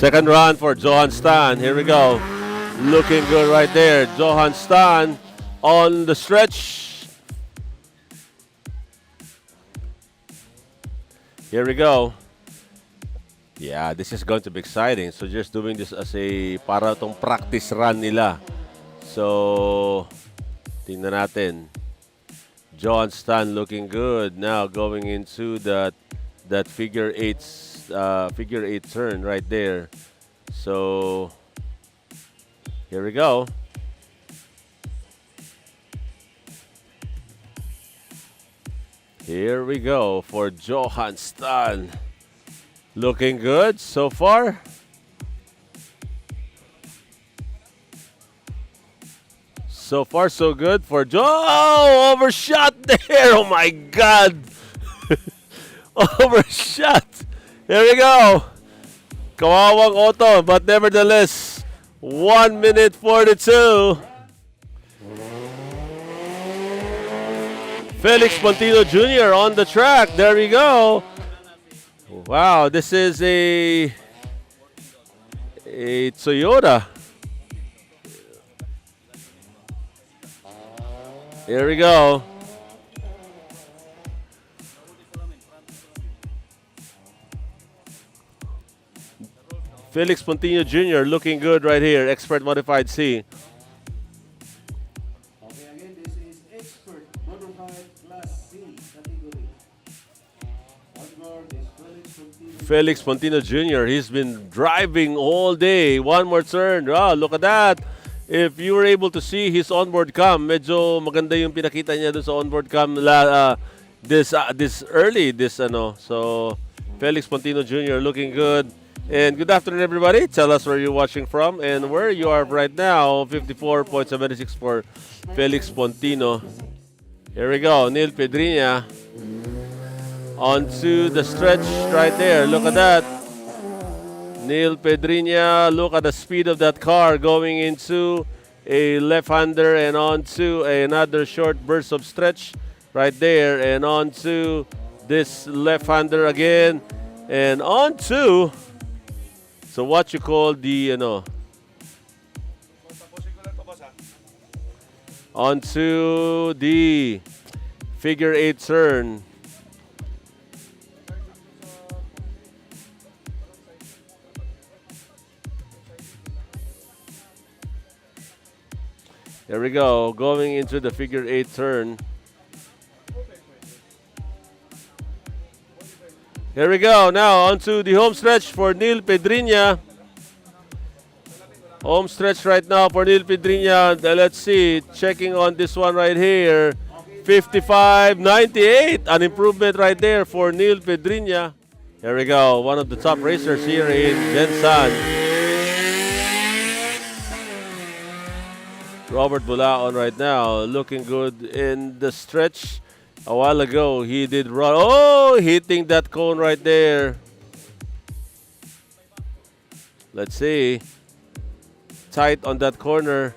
Second run for Johan Stan. Here we go. Looking good right there. Johan Stan on the stretch. Here we go. Yeah, this is going to be exciting. So just doing this as a para tong practice run nila. So tingnan natin. Johan Stan looking good now going into that figure eight turn right there. So here we go. Here we go for Johan Stan. Looking good so far. So far, so good for Oh, overshot there. Oh, my God. Overshot. Here we go. Kawawang auto, but nevertheless, 1 minute 42. Felix Montino Jr. on the track. There we go. Wow, this is a Toyota. Here we go. Felix Montino Jr. looking good right here. Expert Modified C. Okay, again, this is Expert Modified Class C category. Onboard is Felix Montino Jr. He's been driving all day. One more turn. Oh, look at that. If you were able to see his onboard cam, medyo maganda yung pinakita niya doon sa onboard cam So Felix Montino Jr. looking good. And good afternoon, everybody. Tell us where you're watching from and where you are right now. 54.76 for Felix Montino. Here we go. Neil Pedriña onto the stretch right there. Look at that. Neil Pedriña, look at the speed of that car going into a left-hander and onto another short burst of stretch right there. And onto this left-hander again. And onto... So what you call the, onto the figure 8 turn. There we go, going into the figure 8 turn. Here we go, now onto the home stretch for Neil Pedriña. Home stretch right now for Neil Pedriña. Let's see, checking on this one right here. 55.98, an improvement right there for Neil Pedriña. Here we go, one of the top racers here in Gensan. Robert Bulaon right now, looking good in the stretch. A while ago, he did run. Oh, hitting that cone right there. Let's see. Tight on that corner.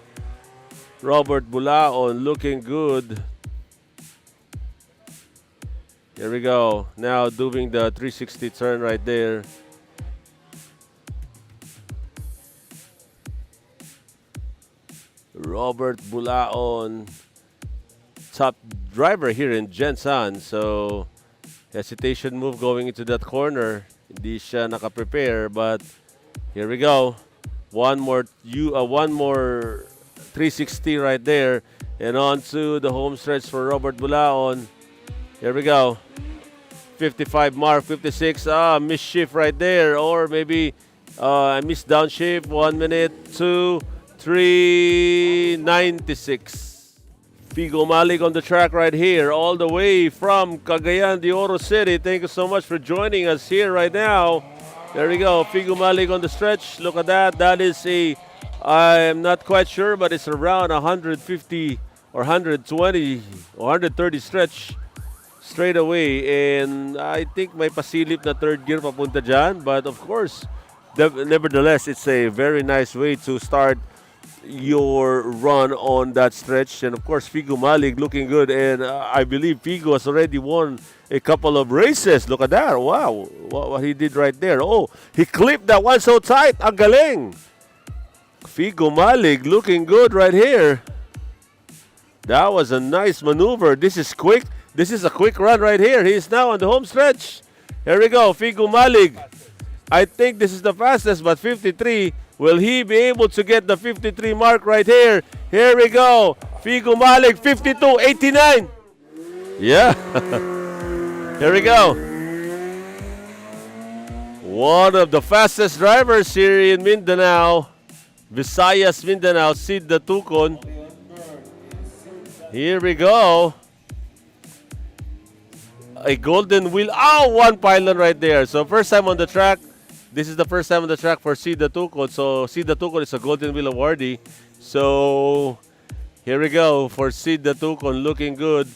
Robert Bulaon looking good. Here we go. Now doing the 360 turn right there. Robert Bulaon, top driver here in Gensan. So hesitation move going into that corner. Hindi siya naka-prepare, but here we go. One more 360 right there, and on to the home stretch for Robert Bulaon. Here we go. 55 mark, 56. Missed right there, or maybe I missed downshift. 1 minute, 2, 3, 96. Figo Malik on the track right here, all the way from Cagayan de Oro City. Thank you so much for joining us here right now. There we go, Figo Malik on the stretch. Look at that. That is I'm not quite sure, but it's around 150 or 120 or 130 stretch straight away. And I think may pasilip na third gear papunta dyan. But of course, nevertheless, it's a very nice way to start your run on that stretch. And of course, Figo Malik looking good. And I believe Figo has already won a couple of races. Look at that. Wow. What he did right there. Oh, he clipped that one so tight. Ang galing. Figo Malik looking good right here. That was a nice maneuver. This is quick. This is a quick run right here. He is now on the home stretch. Here we go. Figo Malik. I think this is the fastest, but 53. Will he be able to get the 53 mark right here? Here we go. Figo Malik, 52.89. Yeah. Here we go. One of the fastest drivers here in Mindanao. Visayas, Mindanao, Sid Datukon. Here we go. A golden wheel. Oh, one pylon right there. So first time on the track. This is the first time on the track for Sid Datukon. So Sid Datukon is a golden wheel awardee. So here we go for Sid Datukon, looking good.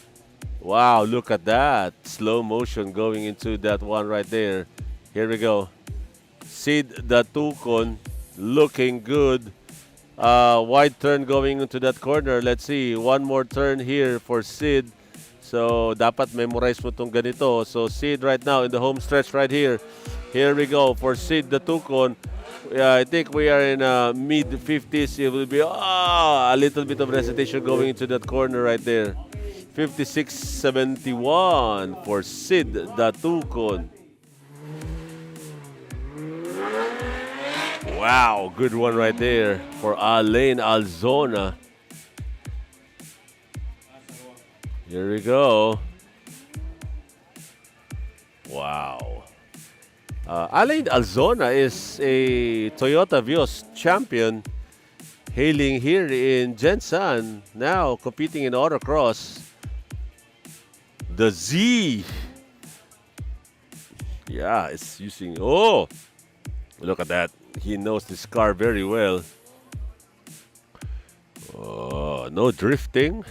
Wow, look at that. Slow motion going into that one right there. Here we go. Sid Datukon looking good. Wide turn going into that corner. Let's see. One more turn here for Sid. So, dapat memorize mo itong ganito. So, Sid right now in the home stretch right here. Here we go for Sid Datukon. I think we are in mid-50s. It will be a little bit of recitation going into that corner right there. 56.71 for Sid Datukon. Wow, good one right there for Alain Alzona. Here we go. Wow. Alain Alzona is a Toyota Vios champion, hailing here in Jensan, now competing in autocross. The Z. Yeah, it's using, oh, look at that. He knows this car very well. Oh, no drifting.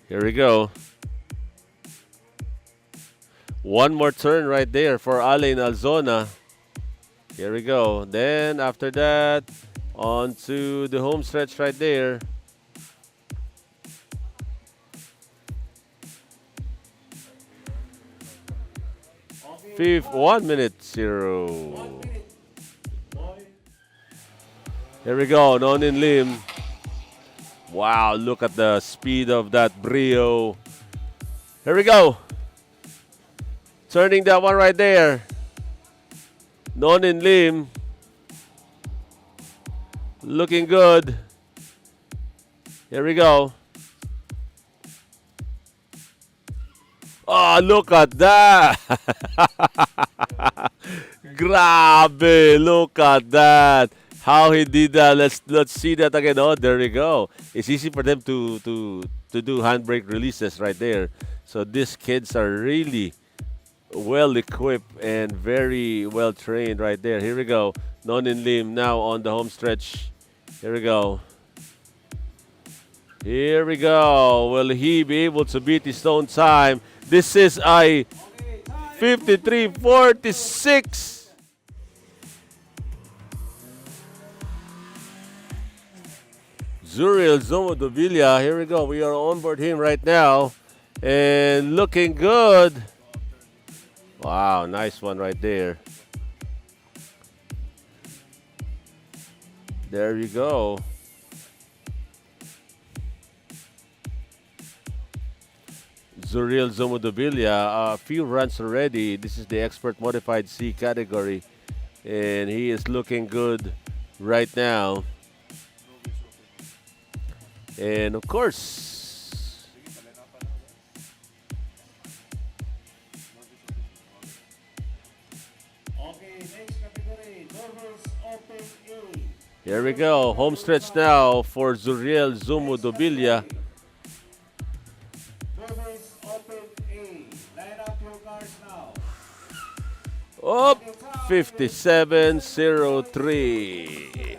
Here we go. One more turn right there for Alain Alzona. Here we go. Then after that, on to the home stretch right there. Fifth, 1 minute 0. Here we go, Nonin Lim. Wow, look at the speed of that Brio. Here we go. Turning that one right there. Nonin Lim. Looking good. Here we go. Oh, look at that. Grabe, look at that. How he did that. Let's see that again. Oh, there we go. It's easy for them to do handbrake releases right there. So these kids are really well equipped and very well trained right there. Here we go. Nonin Lim now on the home stretch. Here we go. Here we go. Will he be able to beat his own time? This is a 53.46. Zuriel Zomodovilla. Here we go. We are on board him right now. And looking good. Wow, nice one right there. There you go. Zuriel Zomodovilla, a few runs already. This is the expert modified C category. And he is looking good right now. And of course, here we go. Home stretch now for Zuriel Zomodovilla. Up 57.03.